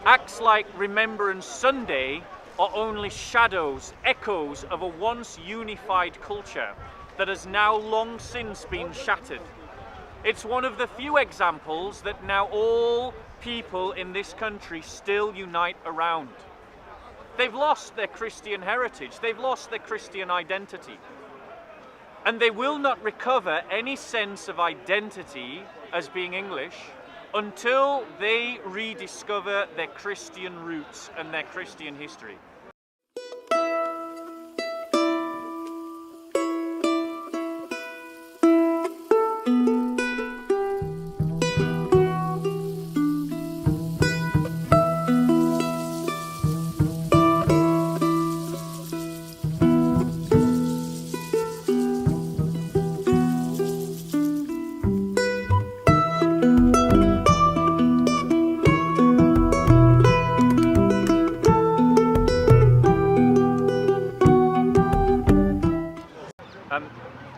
Acts like Remembrance Sunday are only shadows, echoes of a once unified culture that has now long since been shattered. It's one of the few examples that now all people in this country still unite around. They've lost their Christian heritage, they've lost their Christian identity, and they will not recover any sense of identity as being English until they rediscover their Christian roots and their Christian history.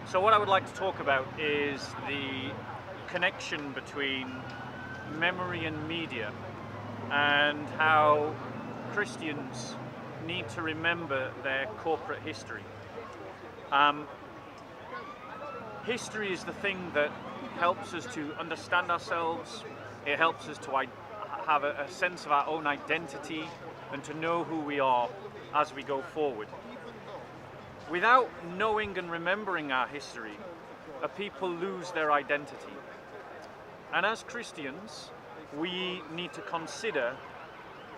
So what I would like to talk about is the connection between memory and media, and how Christians need to remember their corporate history. History is the thing that helps us to understand ourselves. It helps us to have a sense of our own identity and to know who we are as we go forward. Without knowing and remembering our history, a people lose their identity. And as Christians, we need to consider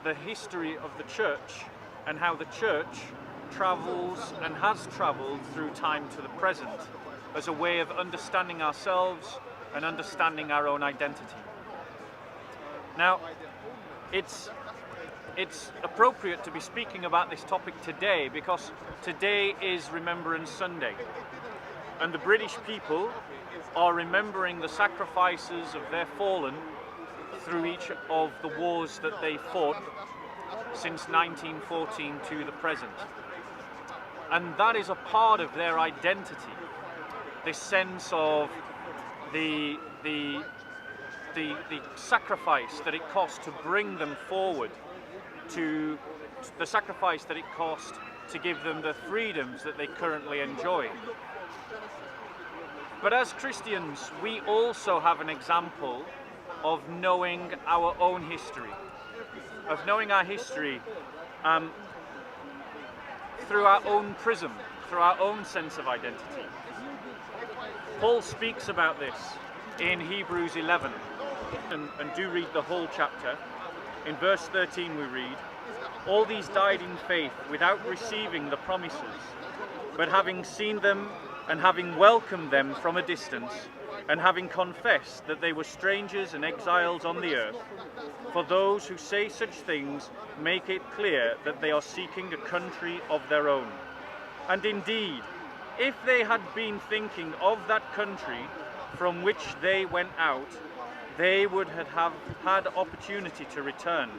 the history of the church and how the church travels and has traveled through time to the present as a way of understanding ourselves and understanding our own identity. Now, it's appropriate to be speaking about this topic today because today is Remembrance Sunday, and the British people are remembering the sacrifices of their fallen through each of the wars that they fought since 1914 to the present. And that is a part of their identity, this sense of the sacrifice that it cost to bring them forward, to the sacrifice that it cost to give them the freedoms that they currently enjoy. But as Christians, we also have an example of knowing our own history, of knowing our history through our own prism, through our own sense of identity. Paul speaks about this in Hebrews 11, and do read the whole chapter. In verse 13 we read, "All these died in faith without receiving the promises, but having seen them and having welcomed them from a distance, and having confessed that they were strangers and exiles on the earth. For those who say such things make it clear that they are seeking a country of their own. And indeed, if they had been thinking of that country from which they went out, they would have had opportunity to return.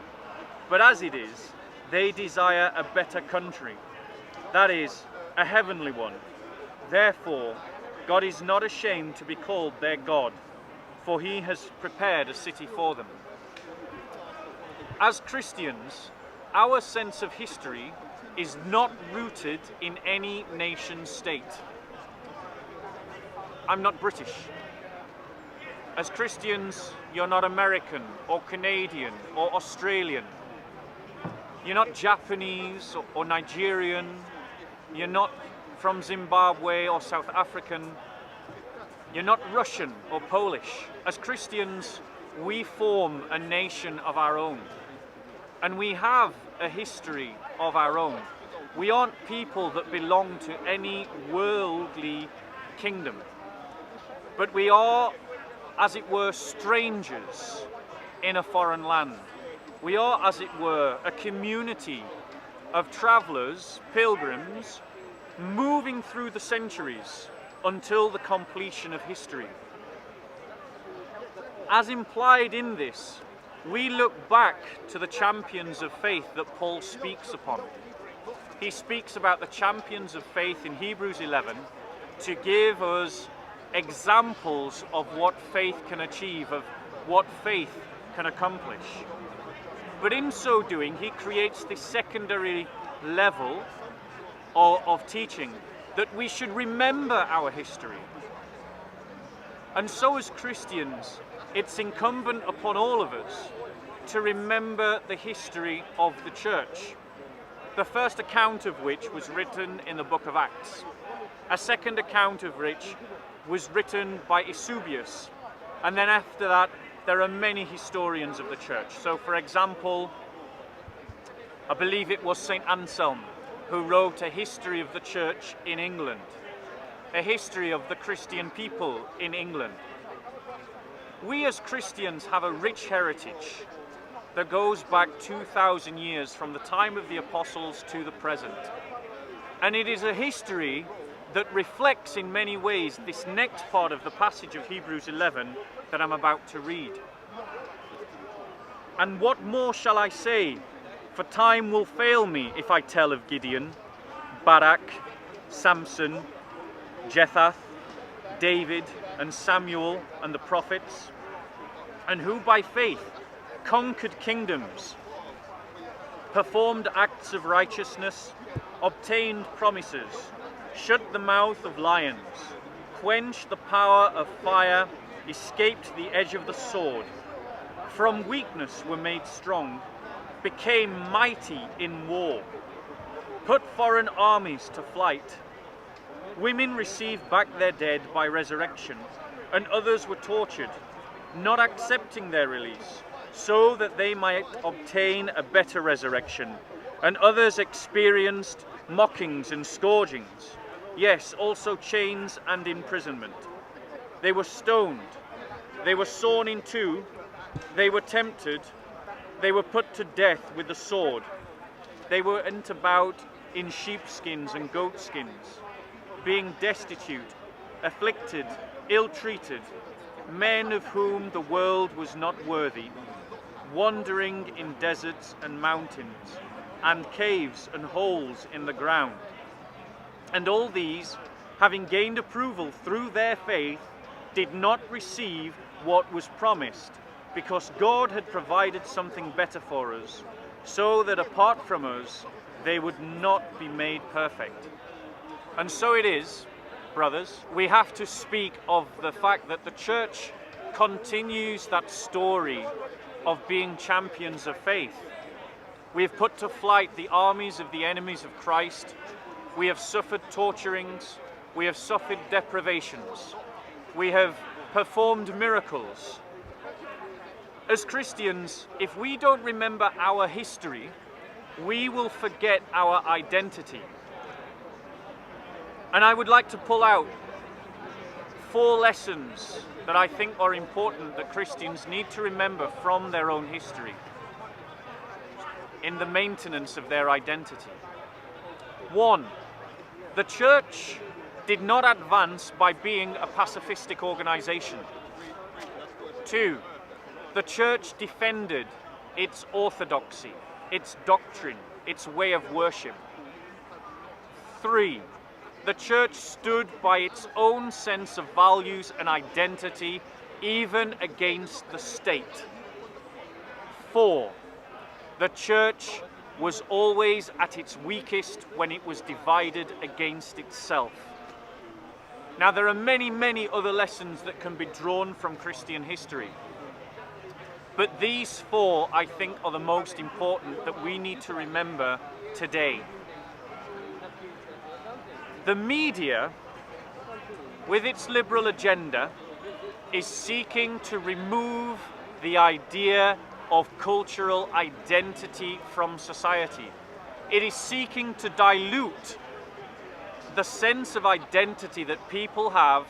But as it is, they desire a better country, that is, a heavenly one. Therefore, God is not ashamed to be called their God, for he has prepared a city for them." As Christians, our sense of history is not rooted in any nation state. I'm not British. As Christians, you're not American or Canadian or Australian. You're not Japanese or Nigerian. You're not from Zimbabwe or South African. You're not Russian or Polish. As Christians, we form a nation of our own, and we have a history of our own. We aren't people that belong to any worldly kingdom, but we are, as it were, strangers in a foreign land. We are, as it were, a community of travellers, pilgrims, moving through the centuries until the completion of history. As implied in this, we look back to the champions of faith that Paul speaks upon. He speaks about the champions of faith in Hebrews 11 to give us examples of what faith can achieve, of what faith can accomplish. But in so doing, he creates this secondary level of teaching, that we should remember our history. And so as Christians, it's incumbent upon all of us to remember the history of the church, the first account of which was written in the book of Acts, a second account of which was written by Eusebius, and then after that there are many historians of the church. So for example, I believe it was St. Anselm who wrote a history of the church in England, a history of the Christian people in England. We as Christians have a rich heritage that goes back 2,000 years from the time of the apostles to the present. And it is a history that reflects in many ways this next part of the passage of Hebrews 11 that I'm about to read. And what more shall I say? For time will fail me if I tell of Gideon, Barak, Samson, Jephthah, David, and Samuel, and the prophets, and who by faith conquered kingdoms, performed acts of righteousness, obtained promises, shut the mouth of lions, quenched the power of fire, escaped the edge of the sword, from weakness were made strong, became mighty in war, put foreign armies to flight. Women received back their dead by resurrection, and others were tortured, not accepting their release, so that they might obtain a better resurrection. And others experienced mockings and scourgings, yes, also chains and imprisonment. They were stoned, they were sawn in two, they were tempted, they were put to death with the sword. They went about in sheepskins and goatskins, being destitute, afflicted, ill-treated, men of whom the world was not worthy, wandering in deserts and mountains, and caves and holes in the ground. And all these, having gained approval through their faith, did not receive what was promised, because God had provided something better for us, so that apart from us, they would not be made perfect. And so it is, brothers, we have to speak of the fact that the church continues that story of being champions of faith. We have put to flight the armies of the enemies of Christ. We have suffered torturings. We have suffered deprivations. We have performed miracles. As Christians, if we don't remember our history, we will forget our identity. And I would like to pull out 4 lessons that I think are important that Christians need to remember from their own history in the maintenance of their identity. 1, the church did not advance by being a pacifistic organization. 2, the church defended its orthodoxy, its doctrine, its way of worship. 3, the church stood by its own sense of values and identity, even against the state. 4, the church was always at its weakest when it was divided against itself. Now, there are many, many other lessons that can be drawn from Christian history. But these 4, I think, are the most important that we need to remember today. The media, with its liberal agenda, is seeking to remove the idea of cultural identity from society. It is seeking to dilute the sense of identity that people have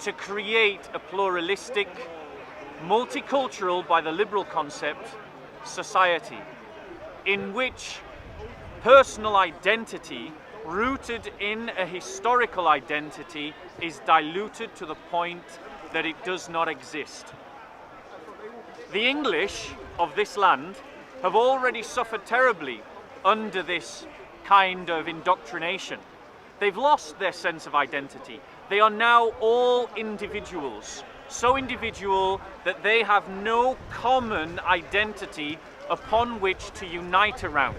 to create a pluralistic, multicultural, by the liberal concept, society in which personal identity rooted in a historical identity is diluted to the point that it does not exist. The English of this land have already suffered terribly under this kind of indoctrination. They've lost their sense of identity. They are now all individuals so individual that they have no common identity upon which to unite around.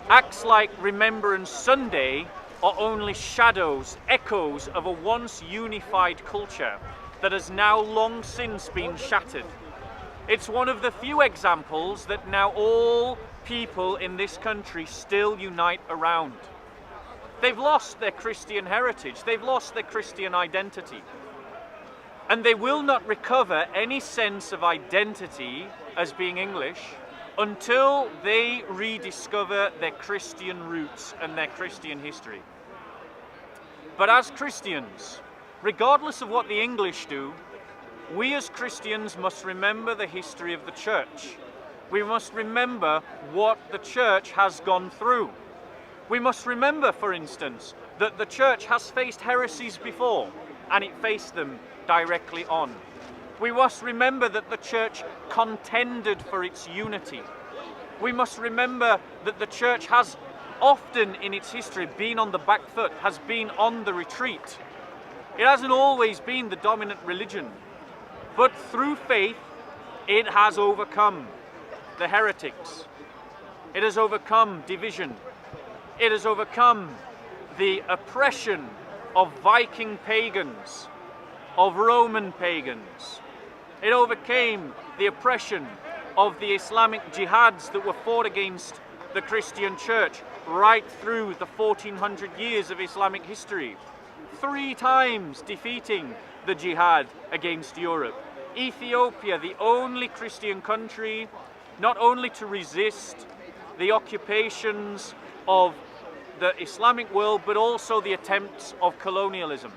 Acts like Remembrance Sunday are only shadows, echoes of a once unified culture that has now long since been shattered. It's one of the few examples that now all people in this country still unite around. They've lost their Christian heritage, they've lost their Christian identity. And they will not recover any sense of identity as being English until they rediscover their Christian roots and their Christian history. But as Christians, regardless of what the English do, we as Christians must remember the history of the church. We must remember what the church has gone through. We must remember, for instance, that the church has faced heresies before, and it faced them directly on. We must remember that the church contended for its unity. We must remember that the church has often in its history been on the back foot, has been on the retreat. It hasn't always been the dominant religion, but through faith it has overcome the heretics. It has overcome division. It has overcome the oppression of Viking pagans, of Roman pagans. It overcame the oppression of the Islamic jihads that were fought against the Christian church right through the 1400 years of Islamic history. 3 times defeating the jihad against Europe. Ethiopia, the only Christian country not only to resist the occupations of the Islamic world, but also the attempts of colonialism.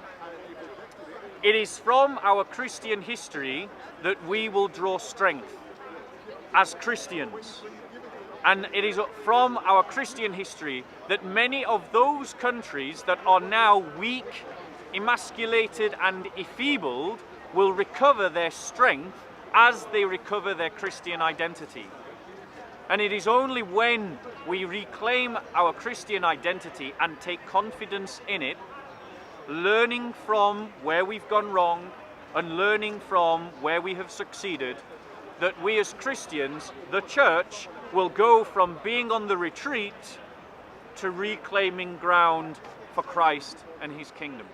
It is from our Christian history that we will draw strength as Christians. And it is from our Christian history that many of those countries that are now weak, emasculated and enfeebled will recover their strength as they recover their Christian identity. And it is only when we reclaim our Christian identity and take confidence in it, learning from where we've gone wrong and learning from where we have succeeded, that we as Christians, the church, will go from being on the retreat to reclaiming ground for Christ and his kingdom.